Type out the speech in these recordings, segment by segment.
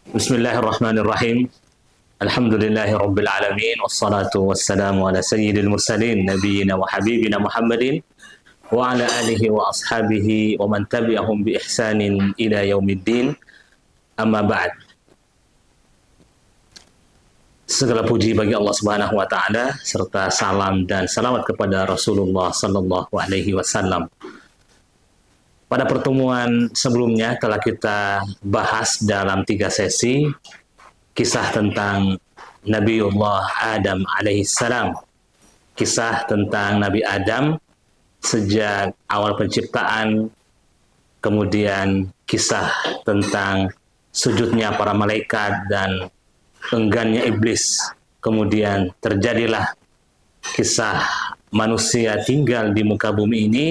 Bismillahirrahmanirrahim. Alhamdulillahi rabbil alamin wassalatu wassalamu ala sayyidil mursalin nabiyyina wa habibina Muhammadin wa ala alihi wa ashabihi wa man tabi'ahum bi ihsanin ila yaumiddin. Amma ba'd. Segala puji bagi Allah Subhanahu wa taala serta salam dan salawat kepada Rasulullah sallallahu alaihi wasallam. Pada pertemuan sebelumnya telah kita bahas dalam 3 sesi kisah tentang Nabiullah Adam alaihissalam, kisah tentang Nabi Adam sejak awal penciptaan, kemudian kisah tentang sujudnya para malaikat dan enggannya iblis, kemudian terjadilah kisah manusia tinggal di muka bumi ini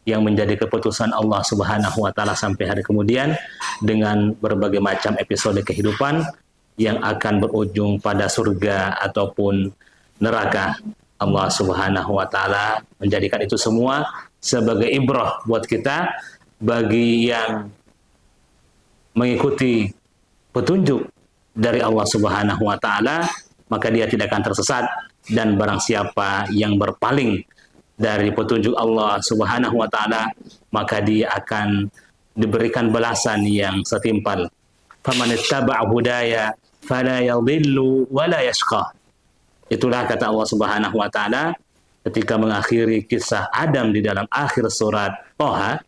yang menjadi keputusan Allah Subhanahu wa taala sampai hari kemudian dengan berbagai macam episode kehidupan yang akan berujung pada surga ataupun neraka. Allah Subhanahu wa taala menjadikan itu semua sebagai ibrah buat kita bagi yang mengikuti petunjuk dari Allah Subhanahu wa taala, maka dia tidak akan tersesat, dan barang siapa yang berpaling dari petunjuk Allah Subhanahu wa taala, maka dia akan diberikan balasan yang setimpal. Faman ittaba'a hudaya fala yadhillu wa la yashqa. Itulah kata Allah Subhanahu wa taala ketika mengakhiri kisah Adam di dalam akhir surat Thaha.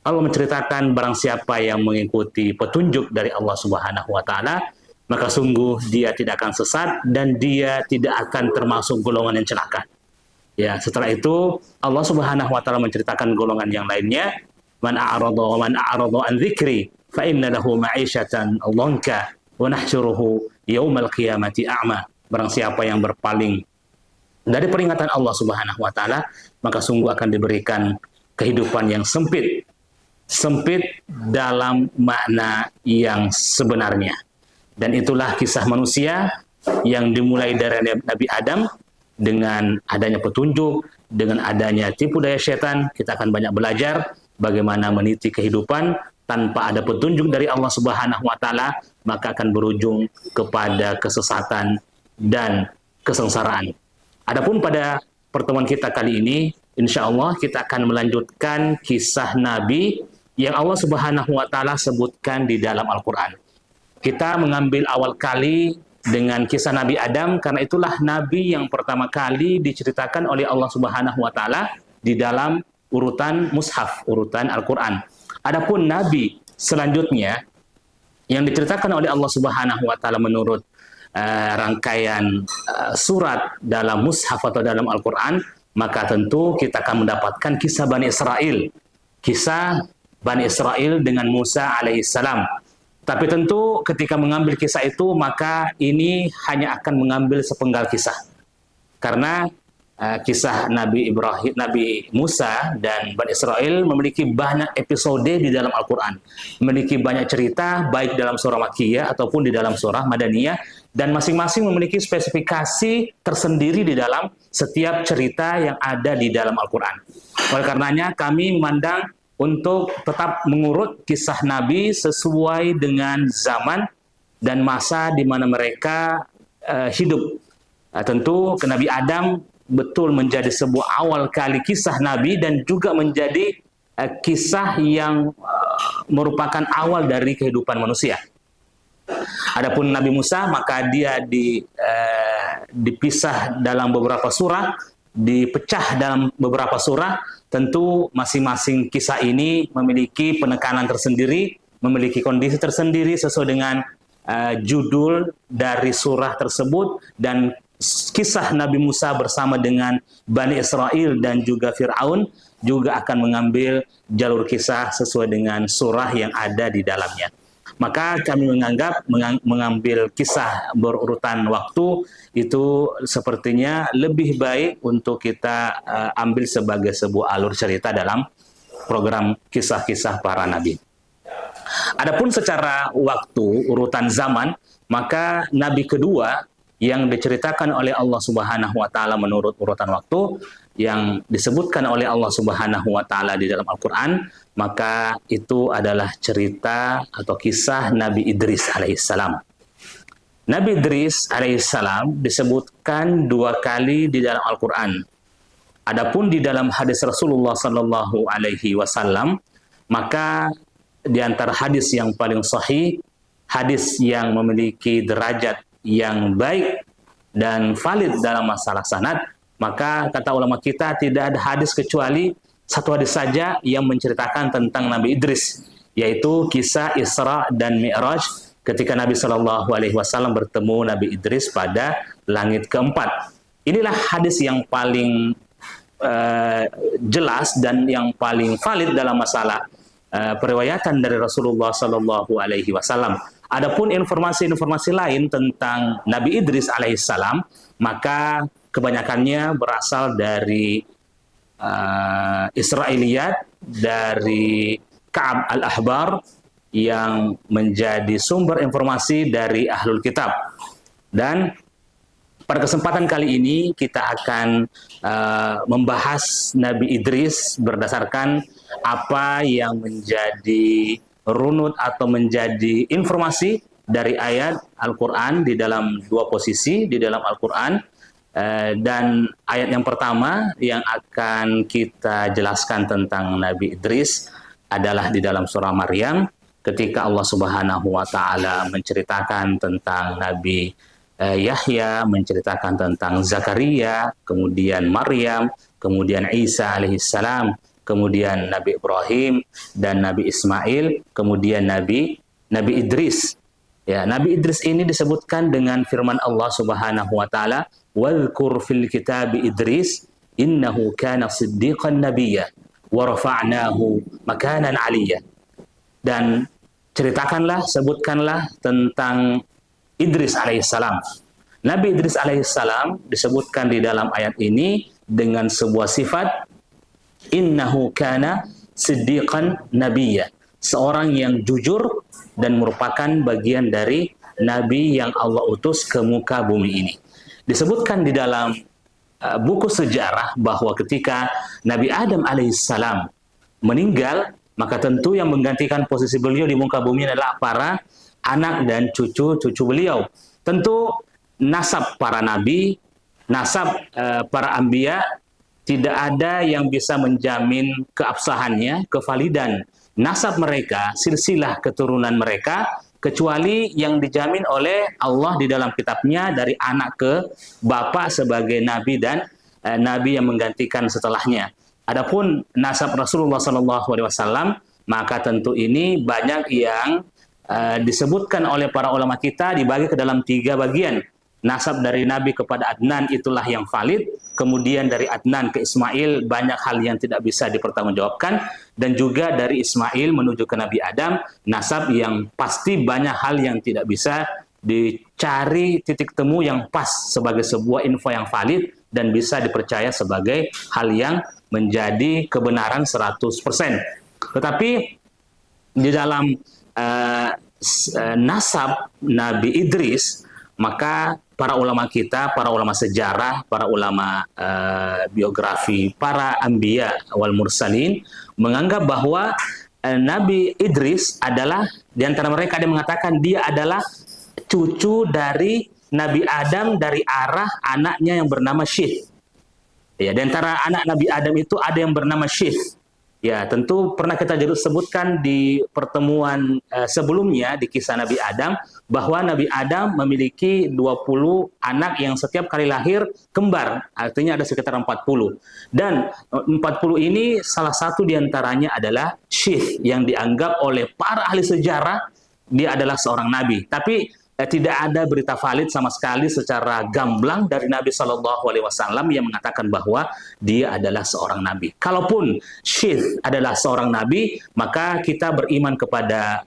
Allah menceritakan barang siapa yang mengikuti petunjuk dari Allah Subhanahu wa taala, maka sungguh dia tidak akan sesat dan dia tidak akan termasuk golongan yang celaka. Ya, setelah itu Allah Subhanahu wa taala menceritakan golongan yang lainnya, man a'rada an dzikri fa inna lahu ma'isyatan dhanka wa nahsyuruhu yaumal qiyamati a'ma. Barang siapa yang berpaling dari peringatan Allah Subhanahu wa taala, maka sungguh akan diberikan kehidupan yang sempit. Sempit dalam makna yang sebenarnya. Dan itulah kisah manusia yang dimulai dari Nabi Adam. Dengan adanya petunjuk, dengan adanya tipu daya setan, kita akan banyak belajar bagaimana meniti kehidupan. Tanpa ada petunjuk dari Allah Subhanahu wa taala, maka akan berujung kepada kesesatan dan kesengsaraan. Adapun pada pertemuan kita kali ini, insya Allah kita akan melanjutkan kisah Nabi yang Allah Subhanahu wa taala sebutkan di dalam Al-Quran. Kita mengambil awal kali dengan kisah Nabi Adam, karena itulah Nabi yang pertama kali diceritakan oleh Allah Subhanahu wa taala di dalam urutan mushaf, urutan Al-Quran. Adapun Nabi selanjutnya yang diceritakan oleh Allah Subhanahu wa taala menurut rangkaian surat dalam mushaf atau dalam Al-Quran, maka tentu kita akan mendapatkan kisah Bani Israel. Kisah Bani Israel dengan Musa alaihissalam. Tapi tentu ketika mengambil kisah itu, maka ini hanya akan mengambil sepenggal kisah. Karena kisah Nabi Ibrahim, Nabi Musa dan Bani Israel memiliki banyak episode di dalam Al-Quran. Memiliki banyak cerita, baik dalam surah Makkiyah ataupun di dalam surah Madaniyah. Dan masing-masing memiliki spesifikasi tersendiri di dalam setiap cerita yang ada di dalam Al-Quran. Oleh karenanya kami memandang untuk tetap mengurut kisah Nabi sesuai dengan zaman dan masa di mana mereka hidup. Tentu Nabi Adam betul menjadi sebuah awal kali kisah Nabi dan juga menjadi kisah yang merupakan awal dari kehidupan manusia. Adapun Nabi Musa, maka dia dipisah dalam beberapa surah, dipecah dalam beberapa surah. Tentu masing-masing kisah ini memiliki penekanan tersendiri, memiliki kondisi tersendiri sesuai dengan judul dari surah tersebut. Dan kisah Nabi Musa bersama dengan Bani Israel dan juga Fir'aun juga akan mengambil jalur kisah sesuai dengan surah yang ada di dalamnya. Maka kami mengambil kisah berurutan waktu itu sepertinya lebih baik untuk kita ambil sebagai sebuah alur cerita dalam program kisah-kisah para nabi. Adapun secara waktu, urutan zaman, maka nabi kedua yang diceritakan oleh Allah Subhanahu wa taala menurut urutan waktu yang disebutkan oleh Allah Subhanahu wa taala di dalam Al-Qur'an, maka itu adalah cerita atau kisah Nabi Idris alaihissalam. Nabi Idris alaihissalam disebutkan 2 kali di dalam Al-Qur'an. Adapun di dalam hadis Rasulullah sallallahu alaihi wasallam, maka di antara hadis yang paling sahih, hadis yang memiliki derajat yang baik dan valid dalam masalah sanad, maka kata ulama kita tidak ada hadis kecuali 1 hadis saja yang menceritakan tentang Nabi Idris, yaitu kisah Isra dan Mi'raj ketika Nabi Shallallahu Alaihi Wasallam bertemu Nabi Idris pada langit keempat. Inilah hadis yang paling jelas dan yang paling valid dalam masalah periwayatan dari Rasulullah Shallallahu Alaihi Wasallam. Adapun informasi-informasi lain tentang Nabi Idris alaihissalam, maka kebanyakannya berasal dari Israiliyat, dari Ka'ab al-Ahbar yang menjadi sumber informasi dari Ahlul Kitab. Dan pada kesempatan kali ini kita akan membahas Nabi Idris berdasarkan apa yang menjadi runut atau menjadi informasi dari ayat Al-Quran di dalam 2 posisi di dalam Al-Quran. Dan ayat yang pertama yang akan kita jelaskan tentang Nabi Idris adalah di dalam surah Maryam, ketika Allah Subhanahu wa taala menceritakan tentang Nabi Yahya, menceritakan tentang Zakaria, kemudian Maryam, kemudian Isa alaihissalam, kemudian Nabi Ibrahim dan Nabi Ismail, kemudian Nabi Idris. Ya, Nabi Idris ini disebutkan dengan firman Allah Subhanahu wa taala, "Wadhkur fil kitabi Idris innahu kana siddiqan nabiyya wa rafa'nahu makanan 'aliyya." Dan ceritakanlah, sebutkanlah tentang Idris alaihissalam. Nabi Idris alaihissalam disebutkan di dalam ayat ini dengan sebuah sifat, innahu kana siddiqan nabiyya, seorang yang jujur dan merupakan bagian dari nabi yang Allah utus ke muka bumi ini. Disebutkan di dalam buku sejarah bahwa ketika Nabi Adam alaihissalam meninggal, maka tentu yang menggantikan posisi beliau di muka bumi adalah para anak dan cucu-cucu beliau. Tentu nasab para nabi, nasab para anbiya, tidak ada yang bisa menjamin keabsahannya, kevalidan nasab mereka, silsilah keturunan mereka, kecuali yang dijamin oleh Allah di dalam kitabnya dari anak ke bapak sebagai nabi dan nabi yang menggantikan setelahnya. Adapun nasab Rasulullah SAW, maka tentu ini banyak yang disebutkan oleh para ulama kita dibagi ke dalam 3 bagian. Nasab dari Nabi kepada Adnan itulah yang valid, kemudian dari Adnan ke Ismail banyak hal yang tidak bisa dipertanggungjawabkan, dan juga dari Ismail menuju ke Nabi Adam, nasab yang pasti banyak hal yang tidak bisa dicari titik temu yang pas sebagai sebuah info yang valid dan bisa dipercaya sebagai hal yang menjadi kebenaran 100%. Tetapi di dalam nasab Nabi Idris, maka para ulama kita, para ulama sejarah, para ulama biografi, para anbiya wal mursalin menganggap bahwa Nabi Idris adalah, di antara mereka ada yang mengatakan dia adalah cucu dari Nabi Adam dari arah anaknya yang bernama Syith. Ya, di antara anak Nabi Adam itu ada yang bernama Syith. Ya, tentu pernah kita sebutkan di pertemuan sebelumnya di kisah Nabi Adam, bahwa Nabi Adam memiliki 20 anak yang setiap kali lahir kembar, artinya ada sekitar 40. Dan 40 ini salah satu diantaranya adalah Syith, yang dianggap oleh para ahli sejarah dia adalah seorang nabi. Tapi tidak ada berita valid sama sekali secara gamblang dari Nabi Shallallahu Alaihi Wasallam yang mengatakan bahwa dia adalah seorang nabi. Kalaupun Syith adalah seorang nabi, maka kita beriman kepada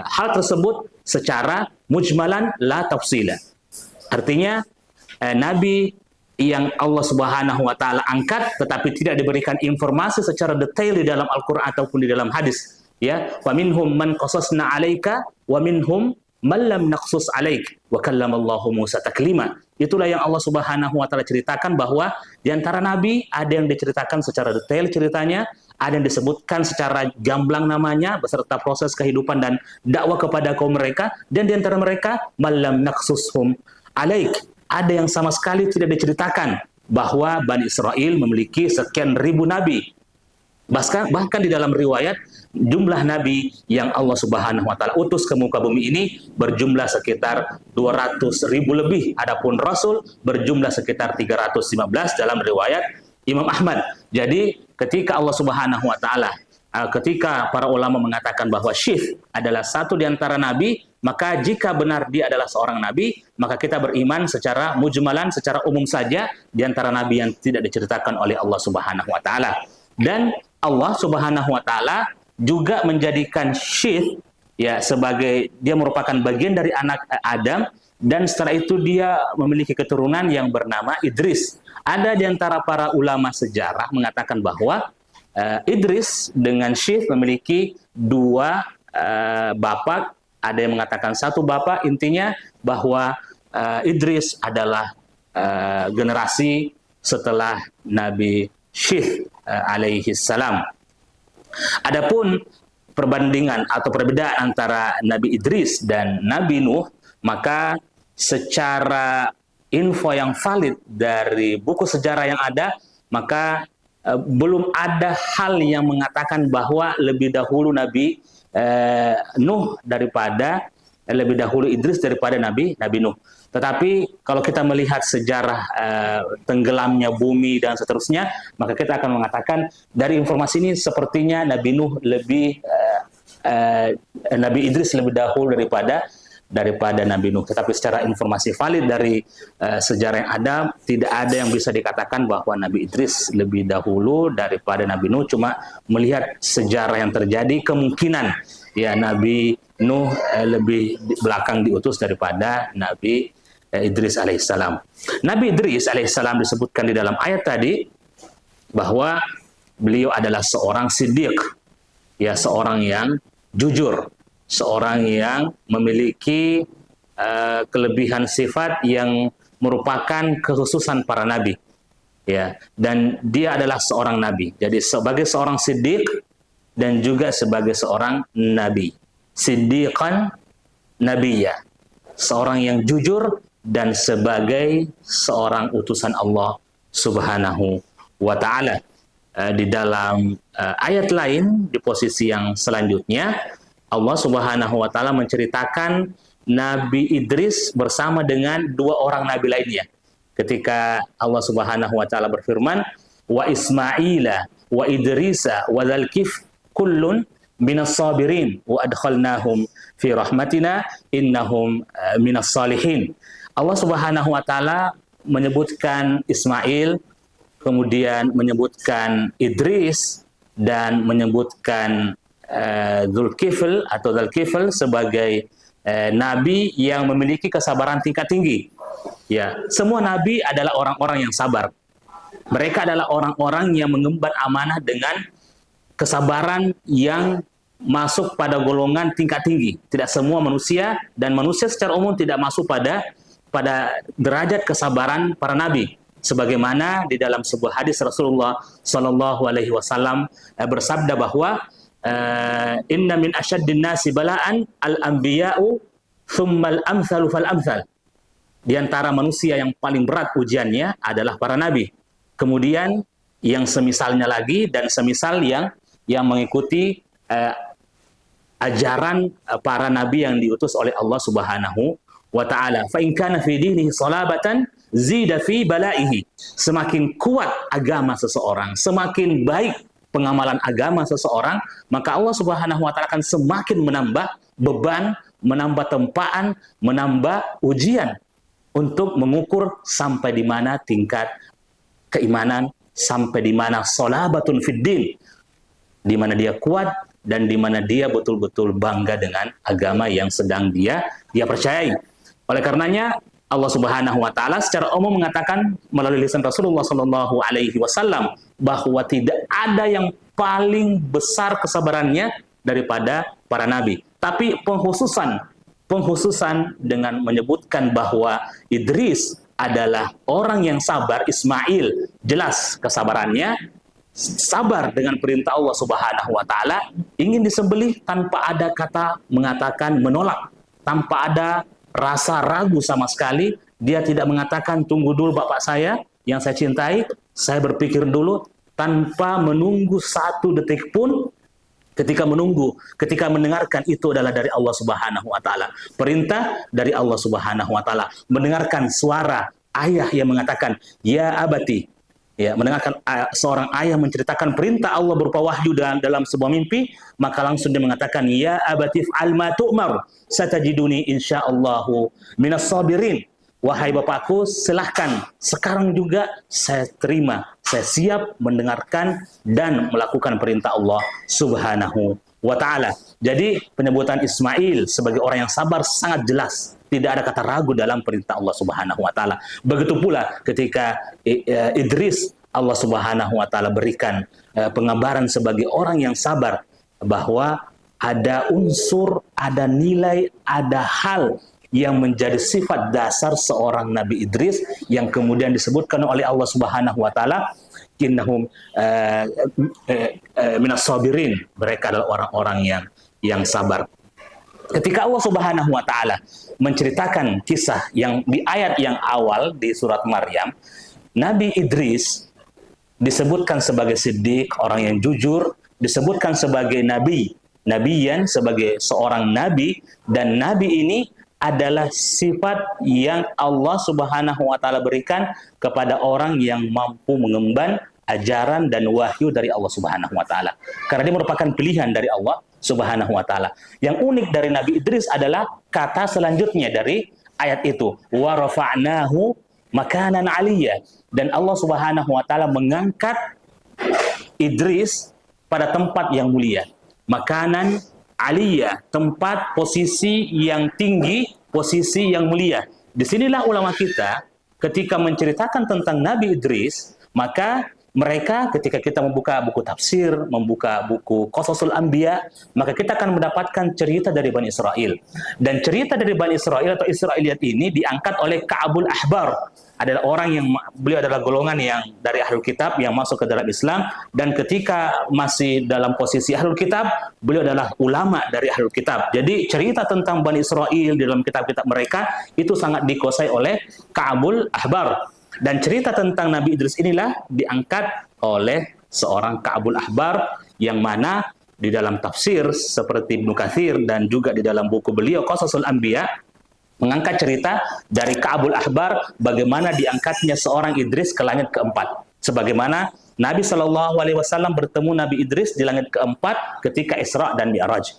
hal tersebut secara mujmalan la tafsila. Artinya nabi yang Allah Subhanahu wa taala angkat tetapi tidak diberikan informasi secara detail di dalam Al-Qur'an ataupun di dalam hadis. Ya, wa minhum man qasasna 'alaika wa minhum man lam naqsus 'alaik wa kallamallahu Musa taklima. Itulah yang Allah Subhanahu wa taala ceritakan, bahwa di antara nabi ada yang diceritakan secara detail ceritanya, ada yang disebutkan secara gamblang namanya beserta proses kehidupan dan dakwah kepada kaum mereka, dan di antara mereka man lam naqsushum 'alaik, ada yang sama sekali tidak diceritakan bahwa Bani Israel memiliki sekian ribu nabi. Bahkan di dalam riwayat, jumlah nabi yang Allah Subhanahu wa taala utus ke muka bumi ini berjumlah sekitar 200.000 lebih. Adapun rasul berjumlah sekitar 315 dalam riwayat Imam Ahmad. Jadi ketika Allah Subhanahu wa taala ketika para ulama mengatakan bahwa Syith adalah satu di antara nabi, maka jika benar dia adalah seorang nabi, maka kita beriman secara mujmalan, secara umum saja di antara nabi yang tidak diceritakan oleh Allah Subhanahu wa taala. Dan Allah Subhanahu wa taala juga menjadikan Syith ya sebagai dia merupakan bagian dari anak Adam, dan setelah itu dia memiliki keturunan yang bernama Idris. Ada di antara para ulama sejarah mengatakan bahwa Idris dengan Syith memiliki dua bapak, ada yang mengatakan satu bapak. Intinya bahwa Idris adalah generasi setelah Nabi Syith alaihi salam. Adapun perbandingan atau perbedaan antara Nabi Idris dan Nabi Nuh, maka secara info yang valid dari buku sejarah yang ada, maka belum ada hal yang mengatakan bahwa lebih dahulu Nabi Nuh daripada lebih dahulu Idris daripada Nabi Nuh. Tetapi kalau kita melihat sejarah tenggelamnya bumi dan seterusnya, maka kita akan mengatakan dari informasi ini sepertinya Nabi Nuh Nabi Idris lebih dahulu daripada Nabi Nuh. Tetapi secara informasi valid dari sejarah yang ada, tidak ada yang bisa dikatakan bahwa Nabi Idris lebih dahulu daripada Nabi Nuh. Cuma melihat sejarah yang terjadi, kemungkinan ya Nabi Nuh lebih belakang diutus daripada Nabi Idris alaihissalam. Nabi Idris alaihissalam disebutkan di dalam ayat tadi bahwa beliau adalah seorang siddiq, ya seorang yang jujur, seorang yang memiliki kelebihan sifat yang merupakan kekhususan para nabi, ya, dan dia adalah seorang nabi. Jadi sebagai seorang siddiq dan juga sebagai seorang nabi, siddiqan nabiyya, seorang yang jujur dan sebagai seorang utusan Allah Subhanahu wa taala. Di dalam ayat lain di posisi yang selanjutnya, Allah Subhanahu wa taala menceritakan Nabi Idris bersama dengan dua orang nabi lainnya. Ketika Allah Subhanahu wa taala berfirman, "Wa Ismaila wa Idrisa wa Dzalkif kullun minas sabirin wa adkhalnahum fi rahmatina innahum minas salihin." Allah Subhanahu wa taala menyebutkan Ismail, kemudian menyebutkan Idris, dan menyebutkan Dzulkifl atau Dzalkifl sebagai nabi yang memiliki kesabaran tingkat tinggi. Ya, semua nabi adalah orang-orang yang sabar. Mereka adalah orang-orang yang mengemban amanah dengan kesabaran yang masuk pada golongan tingkat tinggi. Tidak semua manusia, dan manusia secara umum tidak masuk pada derajat kesabaran para nabi. Sebagaimana di dalam sebuah hadis Rasulullah Shallallahu Alaihi Wasallam bersabda bahwa inna min asyaddin nasi bala'an al-anbiya'u thummal amthalu fal amthal. Di antara manusia yang paling berat ujiannya adalah para nabi. Kemudian yang semisalnya lagi, dan semisal yang mengikuti ajaran para nabi yang diutus oleh Allah Subhanahu wa ta'ala. Fa in kana fi dinihi salabatan zida fi balaihi. Semakin kuat agama seseorang, semakin baik pengamalan agama seseorang, maka Allah Subhanahu wa taala akan semakin menambah beban, menambah tempaan, menambah ujian untuk mengukur sampai di mana tingkat keimanan, sampai di mana salabatun fid din, di mana dia kuat dan di mana dia betul-betul bangga dengan agama yang sedang dia percayai. Oleh karenanya Allah Subhanahu wa taala secara umum mengatakan melalui lisan Rasulullah Shallallahu alaihi wasallam bahwa tidak ada yang paling besar kesabarannya daripada para nabi. Tapi pengkhususan pengkhususan dengan menyebutkan bahwa Idris adalah orang yang sabar. Ismail jelas kesabarannya, sabar dengan perintah Allah Subhanahu wa taala, ingin disembelih tanpa ada kata mengatakan menolak, tanpa ada rasa ragu sama sekali. Dia tidak mengatakan tunggu dulu bapak saya yang saya cintai, saya berpikir dulu, tanpa menunggu satu detik pun. Ketika mendengarkan itu adalah dari Allah Subhanahu wa taala, perintah dari Allah Subhanahu wa taala, mendengarkan suara ayah yang mengatakan ya abati, ya, mendengarkan seorang ayah menceritakan perintah Allah berupa wahyu dalam sebuah mimpi, maka langsung dia mengatakan ya abati fa'al ma tu'mar satajiduni insyaallahu minas sabirin. Wahai bapakku, silahkan sekarang juga saya terima, saya siap mendengarkan dan melakukan perintah Allah Subhanahu wa taala. Jadi penyebutan Ismail sebagai orang yang sabar sangat jelas, tidak ada kata ragu dalam perintah Allah Subhanahu wa taala. Begitu pula ketika Idris, Allah Subhanahu wa taala berikan penggambaran sebagai orang yang sabar, bahwa ada unsur, ada nilai, ada hal yang menjadi sifat dasar seorang Nabi Idris yang kemudian disebutkan oleh Allah Subhanahu wa taala, innahum minas sabirin, mereka adalah orang-orang yang sabar. Ketika Allah Subhanahu wa taala menceritakan kisah yang di ayat yang awal di surat Maryam, Nabi Idris disebutkan sebagai siddiq, orang yang jujur, disebutkan sebagai nabiyan, sebagai seorang nabi, dan nabi ini adalah sifat yang Allah Subhanahu wa taala berikan kepada orang yang mampu mengemban ajaran dan wahyu dari Allah Subhanahu wa taala. Karena dia merupakan pilihan dari Allah Subhanahu wa taala. Yang unik dari Nabi Idris adalah kata selanjutnya dari ayat itu, wa rafa'nahu makanan aliyya, dan Allah Subhanahu wa taala mengangkat Idris pada tempat yang mulia. Makanan aliyah, tempat posisi yang tinggi, posisi yang mulia. Disinilah ulama kita ketika menceritakan tentang Nabi Idris, maka mereka ketika kita membuka buku tafsir, membuka buku Qasasul Anbiya, maka kita akan mendapatkan cerita dari Bani Israel. Dan cerita dari Bani Israel atau Israiliyat ini diangkat oleh Ka'bul Ahbar. Adalah orang yang, beliau adalah golongan yang dari Ahlul Kitab yang masuk ke dalam Islam, dan ketika masih dalam posisi Ahlul Kitab, beliau adalah ulama dari Ahlul Kitab. Jadi cerita tentang Bani Israel di dalam kitab-kitab mereka itu sangat dikuasai oleh Ka'bul Ahbar. Dan cerita tentang Nabi Idris inilah diangkat oleh seorang Ka'bul Ahbar, yang mana di dalam tafsir seperti Ibnu Katsir dan juga di dalam buku beliau Qasasul Anbiya mengangkat cerita dari Ka'bul Ahbar bagaimana diangkatnya seorang Idris ke langit keempat. Sebagaimana Nabi SAW bertemu Nabi Idris di langit keempat ketika Isra dan Mi'raj.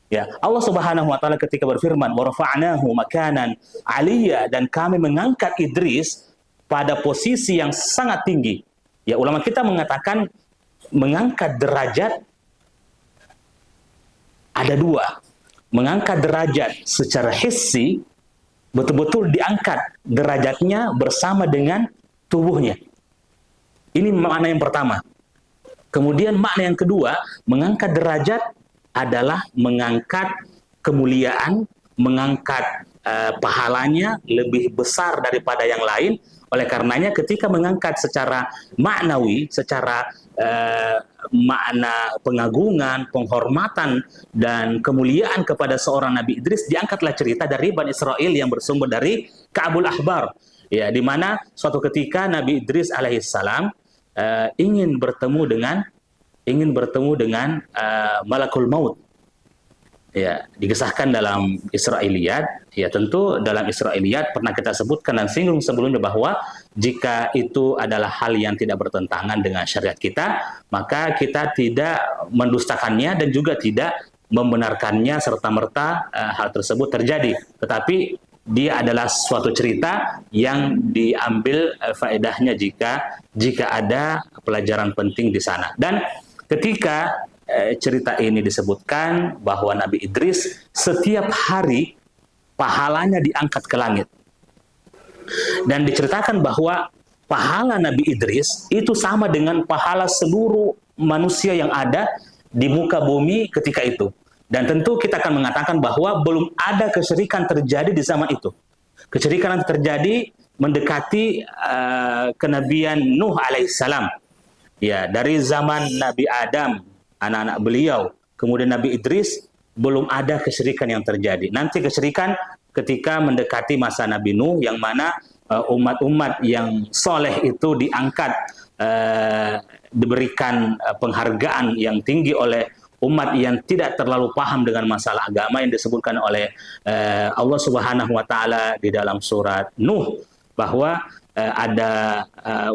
Ya, Allah Subhanahu wa taala ketika berfirman, "Wa rafa'nahu makanan 'aliyya," dan kami mengangkat Idris pada posisi yang sangat tinggi. Ya, ulama kita mengatakan mengangkat derajat ada dua. Mengangkat derajat secara hissi, betul-betul diangkat derajatnya bersama dengan tubuhnya. Ini makna yang pertama. Kemudian makna yang kedua, mengangkat derajat adalah mengangkat kemuliaan, mengangkat pahalanya lebih besar daripada yang lain. Oleh karenanya ketika mengangkat secara maknawi, secara makna pengagungan, penghormatan, dan kemuliaan kepada seorang Nabi Idris, diangkatlah cerita dari Bani Israel yang bersumber dari Ka'bul Ahbar. Ya, di mana suatu ketika Nabi Idris alaihissalam ingin bertemu dengan Malakul Maut. Ya, dikisahkan dalam Israiliyat. Ya, tentu dalam Israiliyat pernah kita sebutkan dan singgung sebelumnya bahwa jika itu adalah hal yang tidak bertentangan dengan syariat kita, maka kita tidak mendustakannya dan juga tidak membenarkannya serta-merta hal tersebut terjadi. Tetapi dia adalah suatu cerita yang diambil faedahnya jika ada pelajaran penting di sana. Dan ketika cerita ini disebutkan bahwa Nabi Idris setiap hari pahalanya diangkat ke langit. Dan diceritakan bahwa pahala Nabi Idris itu sama dengan pahala seluruh manusia yang ada di muka bumi ketika itu. Dan tentu kita akan mengatakan bahwa belum ada kesyirikan terjadi di zaman itu. Kesyirikan yang terjadi mendekati kenabian Nuh alaihissalam. Ya, dari zaman Nabi Adam, anak-anak beliau, kemudian Nabi Idris, belum ada kesyirikan yang terjadi. Nanti kesyirikan ketika mendekati masa Nabi Nuh, yang mana umat-umat yang soleh itu diangkat, diberikan penghargaan yang tinggi oleh umat yang tidak terlalu paham dengan masalah agama yang disebutkan oleh Allah Subhanahu wa taala di dalam surat Nuh, bahwa ada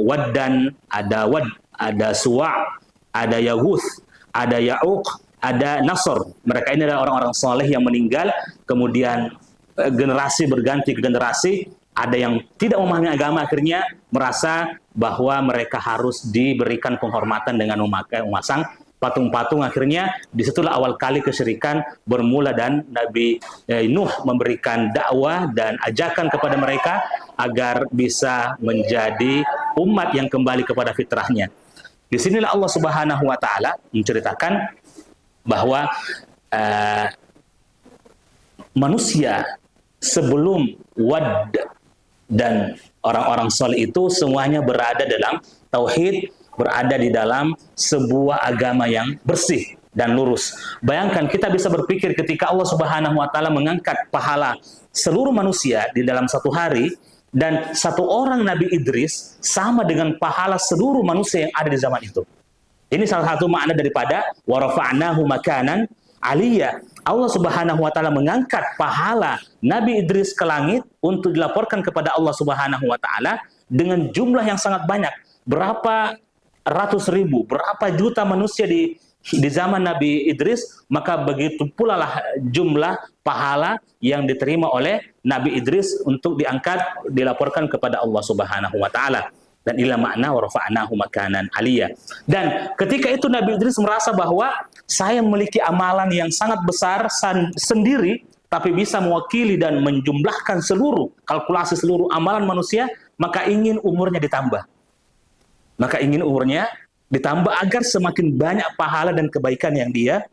Waddan, ada Wad, ada Suwa', ada Yahuth, ada Ya'uq, ada Nasr. Mereka ini adalah orang-orang soleh yang meninggal, kemudian generasi berganti ke generasi. Ada yang tidak memahami agama, akhirnya merasa bahwa mereka harus diberikan penghormatan dengan memasang patung-patung. Akhirnya disitulah awal kali kesyirikan bermula, dan Nabi Nuh memberikan dakwah dan ajakan kepada mereka agar bisa menjadi umat yang kembali kepada fitrahnya. Disinilah Allah Subhanahu wa taala menceritakan bahwa manusia sebelum Wad dan orang-orang soleh itu semuanya berada dalam tauhid, berada di dalam sebuah agama yang bersih dan lurus. Bayangkan, kita bisa berpikir ketika Allah Subhanahu wa taala mengangkat pahala seluruh manusia di dalam satu hari, dan satu orang Nabi Idris sama dengan pahala seluruh manusia yang ada di zaman itu. Ini salah satu makna daripada wa rafa'nahu makanan aliyya. Allah Subhanahu wa taala mengangkat pahala Nabi Idris ke langit untuk dilaporkan kepada Allah Subhanahu wa taala dengan jumlah yang sangat banyak. Berapa ratus ribu, berapa juta manusia di zaman Nabi Idris, maka begitu pula lah jumlah pahala yang diterima oleh Nabi Idris untuk diangkat, dilaporkan kepada Allah Subhanahu wa taala. Dan inilah makna wa rafa'nahu makanan aliyya. Dan ketika itu Nabi Idris merasa bahwa saya memiliki amalan yang sangat besar sendiri, tapi bisa mewakili dan menjumlahkan seluruh, kalkulasi seluruh amalan manusia, maka ingin umurnya ditambah. Maka ingin umurnya ditambah agar semakin banyak pahala dan kebaikan yang dia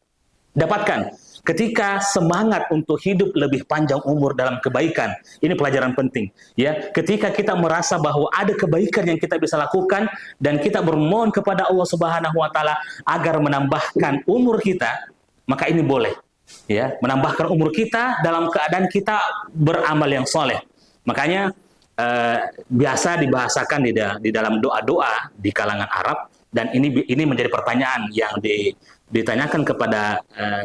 dapatkan. Ketika semangat untuk hidup lebih panjang umur dalam kebaikan, ini pelajaran penting. Ya, ketika kita merasa bahwa ada kebaikan yang kita bisa lakukan dan kita bermohon kepada Allah Subhanahu wa taala agar menambahkan umur kita, maka ini boleh. Ya, menambahkan umur kita dalam keadaan kita beramal yang soleh. Makanya biasa dibahasakan di dalam doa-doa di kalangan Arab, dan ini menjadi pertanyaan yang ditanyakan kepada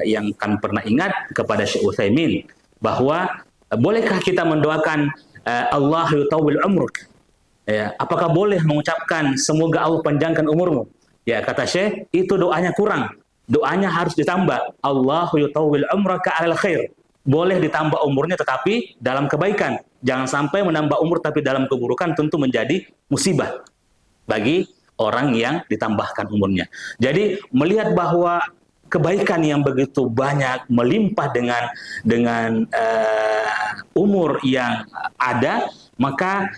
yang kan pernah ingat kepada Syekh Utsaimin, bahwa bolehkah kita mendoakan Allah yutawwil umruk? Ya, apakah boleh mengucapkan semoga Allah panjangkan umurmu? Ya, kata Syekh, itu doanya kurang. Doanya harus ditambah, Allah yutawwil umraka alal khair. Boleh ditambah umurnya tetapi dalam kebaikan. Jangan sampai menambah umur tapi dalam keburukan, tentu menjadi musibah bagi orang yang ditambahkan umurnya. Jadi melihat bahwa kebaikan yang begitu banyak melimpah dengan umur yang ada, maka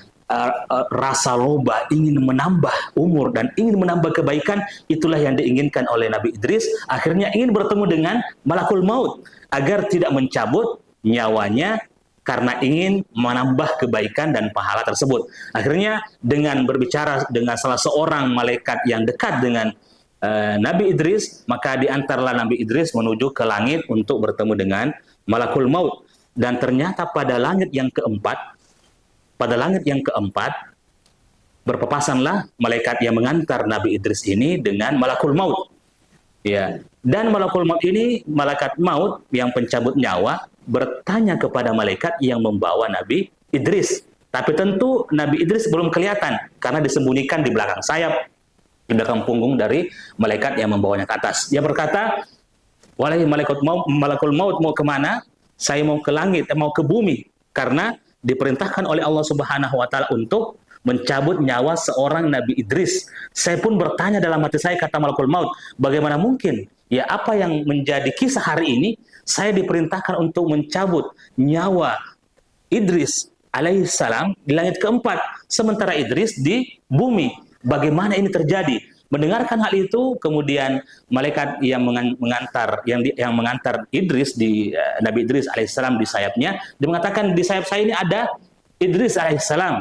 rasa loba ingin menambah umur dan ingin menambah kebaikan, itulah yang diinginkan oleh Nabi Idris. Akhirnya ingin bertemu dengan malakul maut agar tidak mencabut nyawanya karena ingin menambah kebaikan dan pahala tersebut. Akhirnya dengan berbicara dengan salah seorang malaikat yang dekat dengan Nabi Idris, maka diantarlah Nabi Idris menuju ke langit untuk bertemu dengan malakul maut. Dan ternyata pada langit yang keempat, berpapasanlah malaikat yang mengantar Nabi Idris ini dengan malakul maut. Ya, dan malakul maut ini, malaikat maut yang pencabut nyawa, bertanya kepada malaikat yang membawa Nabi Idris. Tapi tentu Nabi Idris belum kelihatan karena disembunyikan di belakang sayap, di belakang punggung dari malaikat yang membawanya ke atas. Dia berkata, "Wahai malakul maut, mau kemana? Saya mau ke langit, mau ke bumi, karena diperintahkan oleh Allah Subhanahu wa taala untuk mencabut nyawa seorang Nabi Idris." Saya pun bertanya dalam hati saya, kata malakul maut, bagaimana mungkin? Ya, apa yang menjadi kisah hari ini? Saya diperintahkan untuk mencabut nyawa Idris alaihissalam di langit keempat, sementara Idris di bumi. Bagaimana ini terjadi? Mendengarkan hal itu, kemudian malaikat yang mengantar Idris Nabi Idris alaihissalam di sayapnya, dia mengatakan di sayap saya ini ada Idris alaihissalam.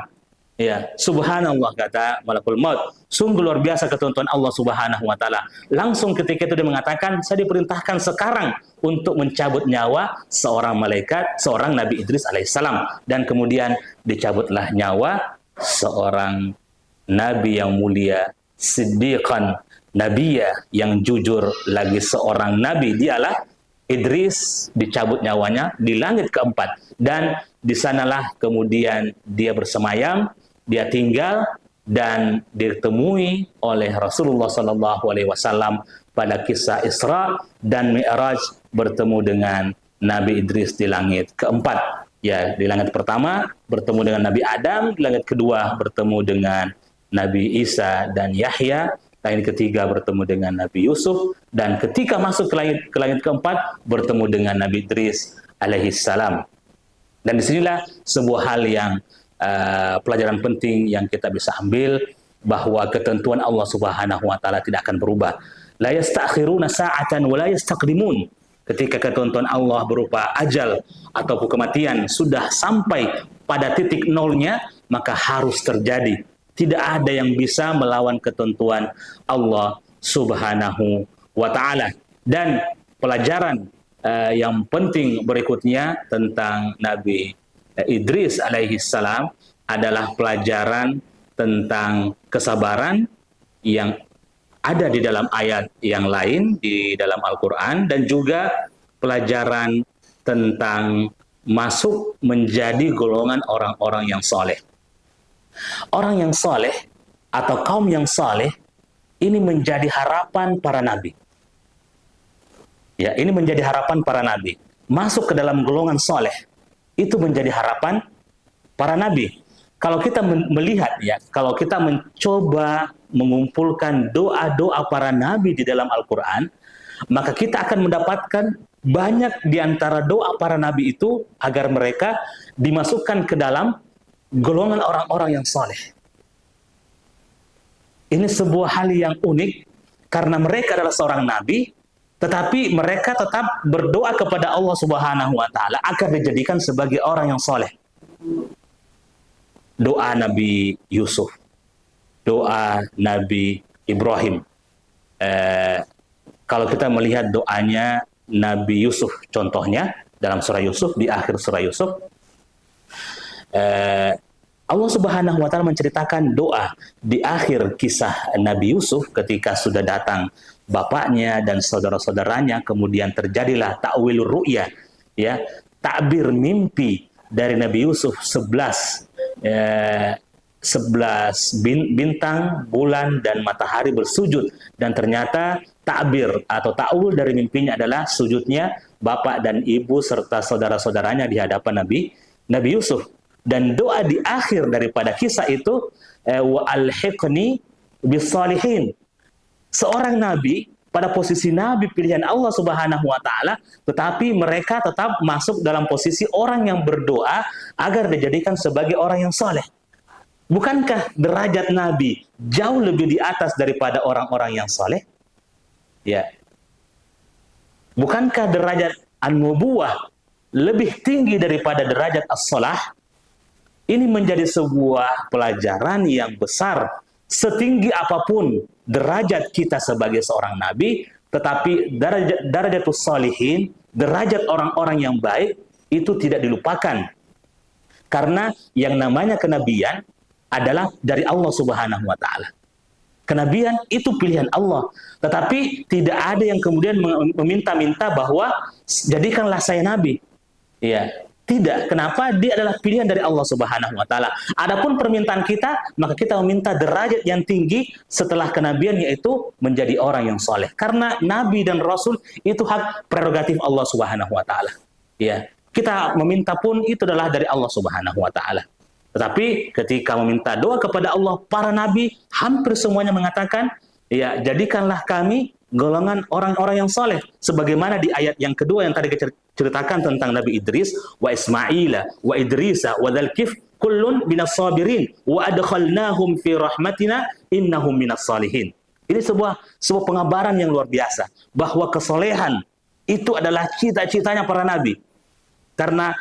Ya, subhanallah, kata malakul maut. Sungguh luar biasa ketentuan Allah Subhanahu wa taala. Langsung ketika itu dia mengatakan, saya diperintahkan sekarang untuk mencabut nyawa seorang malaikat, seorang Nabi Idris alaihissalam, dan kemudian dicabutlah nyawa seorang nabi yang mulia, siddiqan nabiyya, yang jujur lagi seorang nabi, dialah Idris. Dicabut nyawanya di langit keempat, dan di sanalah kemudian dia bersemayam, dia tinggal, dan ditemui oleh Rasulullah SAW pada kisah Isra dan Mi'raj, bertemu dengan Nabi Idris di langit keempat. Ya, di langit pertama bertemu dengan Nabi Adam, di langit kedua bertemu dengan Nabi Isa dan Yahya, langit ketiga bertemu dengan Nabi Yusuf, dan ketika masuk ke langit keempat bertemu dengan Nabi Idris alaihissalam. Dan disinilah sebuah hal yang pelajaran penting yang kita bisa ambil, bahwa ketentuan Allah Subhanahu wa taala tidak akan berubah. La yastakhiruna sa'atan wa la yastaqdimun. Ketika ketentuan Allah berupa ajal atau kematian sudah sampai pada titik nolnya, maka harus terjadi. Tidak ada yang bisa melawan ketentuan Allah Subhanahu wa taala. Dan pelajaran yang penting berikutnya tentang Nabi Idris alaihissalam adalah pelajaran tentang kesabaran yang ada di dalam ayat yang lain di dalam Al-Quran, dan juga pelajaran tentang masuk menjadi golongan orang-orang yang soleh. Orang yang soleh atau kaum yang soleh ini menjadi harapan para nabi. Ya, ini menjadi harapan para nabi. Masuk ke dalam golongan soleh itu menjadi harapan para nabi. Kalau kita melihat, ya, kalau kita mencoba mengumpulkan doa-doa para nabi di dalam Al-Quran, maka kita akan mendapatkan banyak di antara doa para nabi itu agar mereka dimasukkan ke dalam golongan orang-orang yang soleh. Ini sebuah hal yang unik, karena mereka adalah seorang nabi, tetapi mereka tetap berdoa kepada Allah Subhanahu wa taala agar dijadikan sebagai orang yang soleh. Doa Nabi Yusuf, doa Nabi Ibrahim. Kalau kita melihat doanya Nabi Yusuf, contohnya dalam surah Yusuf, di akhir surah Yusuf, Allah Subhanahu wa taala menceritakan doa di akhir kisah Nabi Yusuf ketika sudah datang bapaknya dan saudara-saudaranya, kemudian terjadilah ta'wilur ru'ya, ya, takbir mimpi dari Nabi Yusuf 11 bintang, bulan, dan matahari bersujud, dan ternyata takbir atau ta'wil dari mimpinya adalah sujudnya bapak dan ibu serta saudara-saudaranya di hadapan Nabi Yusuf. Dan doa di akhir daripada kisah itu, wa alhiqni bis-shalihin. Seorang nabi pada posisi nabi pilihan Allah Subhanahu wa taala, tetapi mereka tetap masuk dalam posisi orang yang berdoa agar dijadikan sebagai orang yang saleh. Bukankah derajat nabi jauh lebih di atas daripada orang-orang yang saleh? Ya. Bukankah derajat an-nubuwah lebih tinggi daripada derajat as-salah? Ini menjadi sebuah pelajaran yang besar. Setinggi apapun derajat kita sebagai seorang nabi, tetapi darajatus shalihin, derajat orang-orang yang baik, itu tidak dilupakan. Karena yang namanya kenabian adalah dari Allah Subhanahu wa taala. Kenabian itu pilihan Allah, tetapi tidak ada yang kemudian meminta-minta bahwa jadikanlah saya nabi. Ya. Tidak. Kenapa? Dia adalah pilihan dari Allah Subhanahu wa taala. Adapun permintaan kita, maka kita meminta derajat yang tinggi setelah kenabian, yaitu menjadi orang yang soleh. Karena nabi dan rasul itu hak prerogatif Allah Subhanahu wa taala. Ya. Kita meminta pun itu adalah dari Allah Subhanahu wa taala. Tetapi ketika meminta doa kepada Allah, para nabi hampir semuanya mengatakan, ya, jadikanlah kami golongan orang-orang yang soleh, sebagaimana di ayat yang kedua yang tadi kita ceritakan tentang Nabi Idris, wa Ismaila wa Idrisa wa dzalkif kullun minas sabirin wa adkhalnahum fi rahmatina innahum minas salihin. Ini sebuah pengabaran yang luar biasa bahwa kesolehan itu adalah cita-citanya para nabi. Karena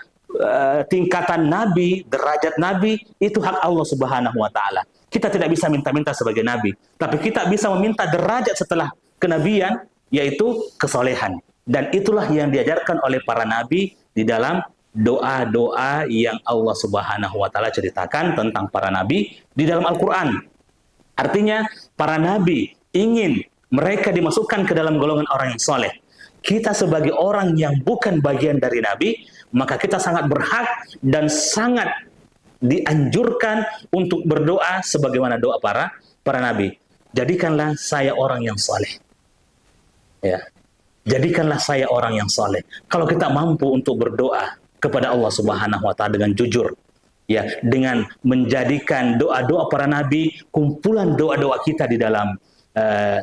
tingkatan nabi, derajat nabi itu hak Allah Subhanahu wa taala. Kita tidak bisa minta-minta sebagai nabi, tapi kita bisa meminta derajat setelah kenabian, yaitu kesolehan. Dan itulah yang diajarkan oleh para nabi di dalam doa-doa yang Allah Subhanahu wa taala ceritakan tentang para nabi di dalam Al-Qur'an. Artinya para nabi ingin mereka dimasukkan ke dalam golongan orang yang soleh. Kita sebagai orang yang bukan bagian dari nabi, maka kita sangat berhak dan sangat dianjurkan untuk berdoa sebagaimana doa para nabi. Jadikanlah saya orang yang soleh. Ya. Jadikanlah saya orang yang soleh. Kalau kita mampu untuk berdoa kepada Allah Subhanahu wa taala dengan jujur, ya, dengan menjadikan doa-doa para nabi kumpulan doa-doa kita di dalam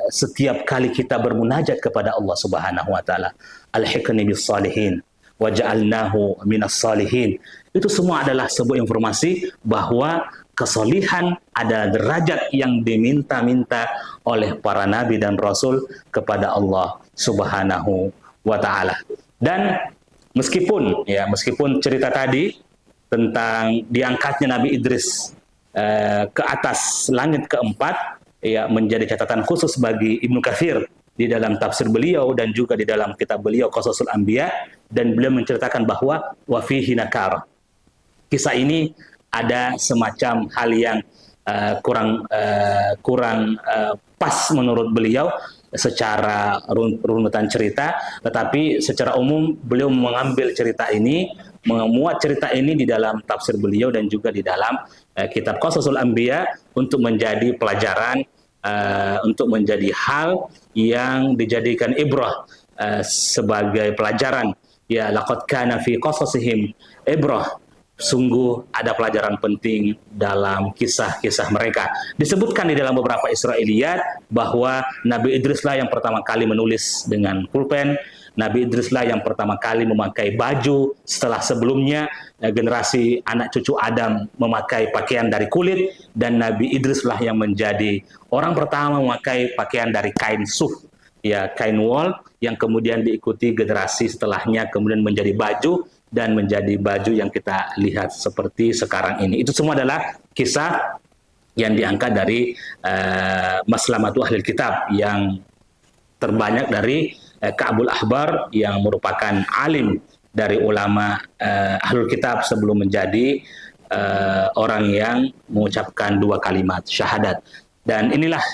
setiap kali kita bermunajat kepada Allah Subhanahu wa taala. Alhiqni bis salihin waj'alnahu minas salihin. Itu semua adalah sebuah informasi bahwa kesolihan adalah derajat yang diminta-minta oleh para nabi dan rasul kepada Allah Subhanahu wa taala. Dan meskipun cerita tadi tentang diangkatnya Nabi Idris ke atas langit keempat, ya, menjadi catatan khusus bagi Ibnu Katsir di dalam tafsir beliau dan juga di dalam kitab beliau Qasasul Anbiya, dan beliau menceritakan bahwa wa fihi nakar. Kisah ini ada semacam hal yang kurang pas menurut beliau secara runutan cerita, tetapi secara umum beliau mengambil cerita ini, memuat cerita ini di dalam tafsir beliau dan juga di dalam kitab Qasasul Anbiya untuk menjadi pelajaran, untuk menjadi hal yang dijadikan ibrah, sebagai pelajaran. Ya, laqad kana fi qasasihim ibrah. Sungguh ada pelajaran penting dalam kisah-kisah mereka. Disebutkan di dalam beberapa Israiliyat bahwa Nabi Idrislah yang pertama kali menulis dengan pulpen. Nabi Idrislah yang pertama kali memakai baju setelah sebelumnya generasi anak cucu Adam memakai pakaian dari kulit, dan Nabi Idrislah yang menjadi orang pertama memakai pakaian dari kain suf, ya, kain wol, yang kemudian diikuti generasi setelahnya kemudian menjadi baju dan menjadi baju yang kita lihat seperti sekarang ini. Itu semua adalah kisah yang diangkat dari Maslamatu Ahlil Kitab, yang terbanyak dari Ka'bul Ahbar yang merupakan alim dari ulama Ahlul Kitab sebelum menjadi orang yang mengucapkan 2 kalimat syahadat. Dan inilah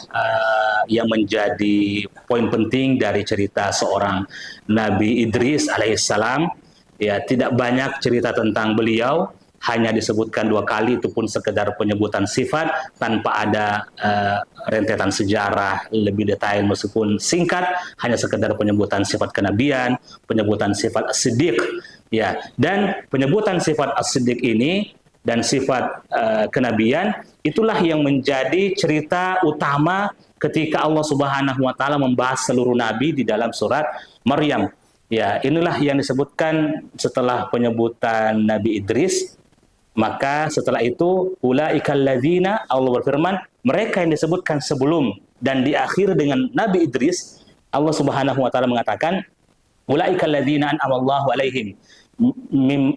yang menjadi poin penting dari cerita seorang Nabi Idris alaihissalam. Ya, tidak banyak cerita tentang beliau, hanya disebutkan 2 kali, itu pun sekedar penyebutan sifat tanpa ada rentetan sejarah lebih detail meskipun singkat, hanya sekedar penyebutan sifat kenabian, penyebutan sifat as-siddiq, ya. Dan penyebutan sifat as-siddiq ini dan sifat kenabian itulah yang menjadi cerita utama ketika Allah Subhanahu wa taala membahas seluruh nabi di dalam surat Maryam. Ya, inilah yang disebutkan setelah penyebutan Nabi Idris. Maka setelah itu, ulaikal ladzina, Allah berfirman, mereka yang disebutkan sebelum dan di akhir dengan Nabi Idris, Allah Subhanahu wa taala mengatakan, ulaikal ladzina an'amallahu alaihim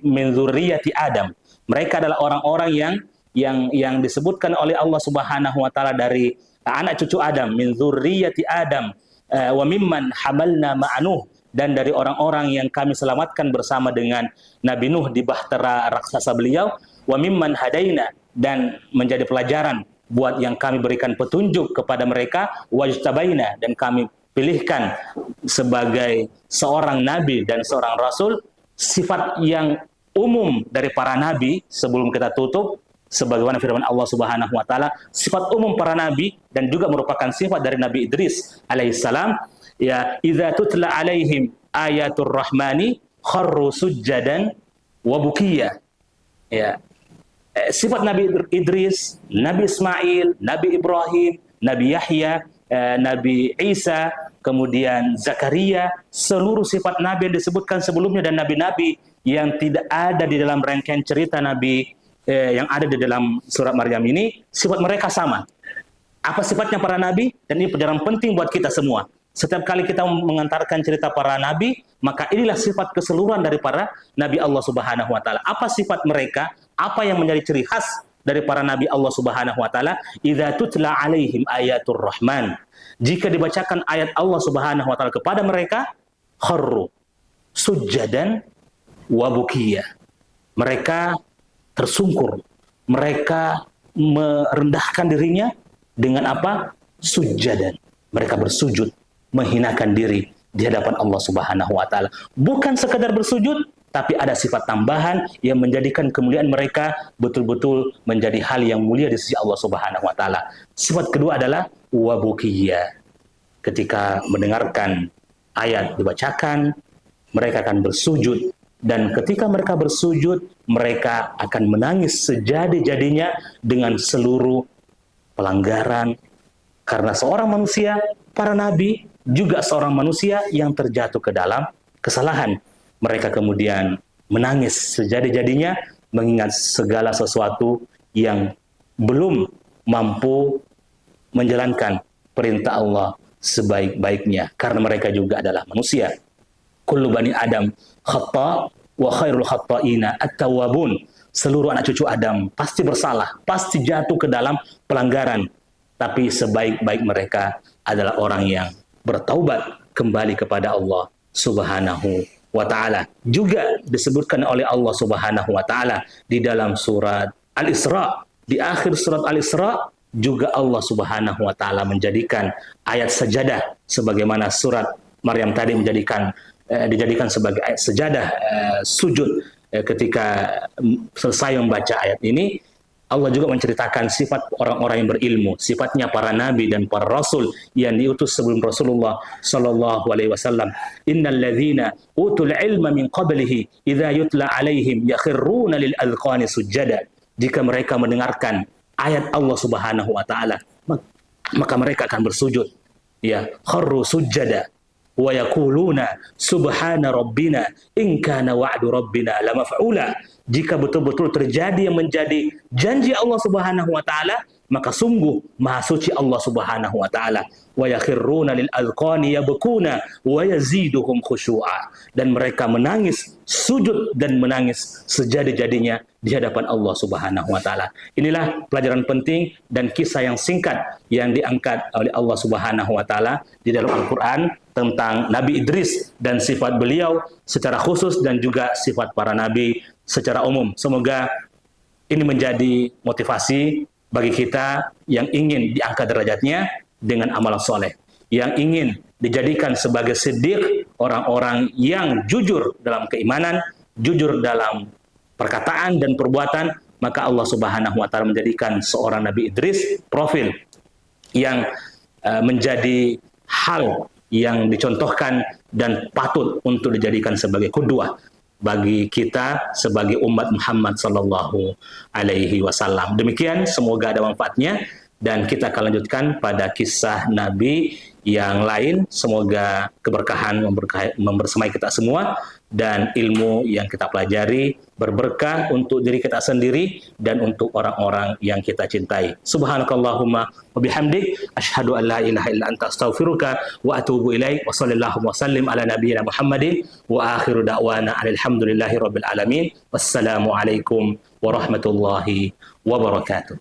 min dzurriyyati Adam. Mereka adalah orang-orang yang disebutkan oleh Allah Subhanahu wa taala dari anak cucu Adam, min dzurriyyati Adam, wa mimman hamalna ma'anuh, dan dari orang-orang yang kami selamatkan bersama dengan Nabi Nuh di bahtera raksasa beliau, wa mimman hadaina, dan menjadi pelajaran buat yang kami berikan petunjuk kepada mereka, wajtabaina, dan kami pilihkan sebagai seorang nabi dan seorang rasul. Sifat yang umum dari para nabi sebelum kita tutup, sebagaimana firman Allah Subhanahu wa taala, sifat umum para nabi dan juga merupakan sifat dari Nabi Idris alaihissalam, ya, idza tutla alaihim ayatur rahmani kharru sujjadan wa bukiya. Ya. Sifat Nabi Idris, Nabi Ismail, Nabi Ibrahim, Nabi Yahya, Nabi Isa, kemudian Zakaria, seluruh sifat nabi yang disebutkan sebelumnya dan nabi-nabi yang tidak ada di dalam rangkaian cerita nabi yang ada di dalam surat Maryam ini, sifat mereka sama. Apa sifatnya para nabi? Dan ini pelajaran penting buat kita semua. Setiap kali kita mengantarkan cerita para nabi, maka inilah sifat keseluruhan dari para nabi Allah Subhanahu wa taala. Apa sifat mereka? Apa yang menjadi ciri khas dari para nabi Allah Subhanahu wa taala? Idza tutla alaihim ayatur rahman. Jika dibacakan ayat Allah Subhanahu wa taala kepada mereka, kharru sujjadan wa bukiya. Mereka tersungkur. Mereka merendahkan dirinya dengan apa? Sujjadan. Mereka bersujud, menghinakan diri di hadapan Allah Subhanahu wa taala. Bukan sekadar bersujud, tapi ada sifat tambahan yang menjadikan kemuliaan mereka betul-betul menjadi hal yang mulia di sisi Allah Subhanahu wa taala. Sifat kedua adalah wabukiyah. Ketika mendengarkan ayat dibacakan, mereka akan bersujud, dan ketika mereka bersujud, mereka akan menangis sejadi-jadinya dengan seluruh pelanggaran. Karena seorang manusia, para nabi juga seorang manusia yang terjatuh ke dalam kesalahan. Mereka kemudian menangis sejadi-jadinya mengingat segala sesuatu yang belum mampu menjalankan perintah Allah sebaik-baiknya, karena mereka juga adalah manusia. Kullu bani Adam khata wa khairul khata'ina at-tawwabun. Seluruh anak cucu Adam pasti bersalah, pasti jatuh ke dalam pelanggaran. Tapi sebaik-baik mereka adalah orang yang bertaubat kembali kepada Allah Subhanahu wa taala. Juga disebutkan oleh Allah Subhanahu wa taala di dalam surat Al-Isra. Di akhir surat Al-Isra juga Allah Subhanahu wa taala menjadikan ayat sajadah sebagaimana surat Maryam tadi dijadikan sebagai ayat sajadah, sujud ketika selesai membaca ayat ini. Allah juga menceritakan sifat orang-orang yang berilmu, sifatnya para nabi dan para rasul yang diutus sebelum Rasulullah sallallahu alaihi wasallam. Innal ladzina utul ilma min qablihi idza yutla alaihim yakhruna lil adqani sujada. Jika mereka mendengarkan ayat Allah Subhanahu wa taala, maka mereka akan bersujud. Ya, kharru sujada wa yaquluna subhana rabbina in kana wa'du rabbina lamaf'ula. Jika betul-betul terjadi yang menjadi janji Allah Subhanahu wa taala, maka sungguh maha suci Allah Subhanahu wa taala. Wa yakhruna lil azqani yabkuna wa yaziduhum khusyu'a. Dan mereka menangis sujud dan menangis sejadi-jadinya di hadapan Allah Subhanahu wa taala. Inilah pelajaran penting dan kisah yang singkat yang diangkat oleh Allah Subhanahu wa taala di dalam Al-Qur'an tentang Nabi Idris dan sifat beliau secara khusus dan juga sifat para nabi secara umum. Semoga ini menjadi motivasi bagi kita yang ingin diangkat derajatnya dengan amal soleh, yang ingin dijadikan sebagai siddiq, orang-orang yang jujur dalam keimanan, jujur dalam perkataan dan perbuatan. Maka Allah Subhanahu wa taala menjadikan seorang Nabi Idris profil yang menjadi hal yang dicontohkan dan patut untuk dijadikan sebagai qudwah bagi kita sebagai umat Muhammad sallallahu alaihi wasallam. Demikian, semoga ada manfaatnya dan kita akan lanjutkan pada kisah Nabi yang lain. Semoga keberkahan membersamai kita semua dan ilmu yang kita pelajari berberkah untuk diri kita sendiri dan untuk orang-orang yang kita cintai. Subhanakallahumma wa bihamdik asyhadu an la ilaha illa anta astaghfiruka wa atubu ilaik. Wa sallallahu wa sallim ala nabiyyina Muhammadin wa akhiru da'wana alhamdulillahi rabbil alamin. Wassalamu alaikum warahmatullahi wabarakatuh.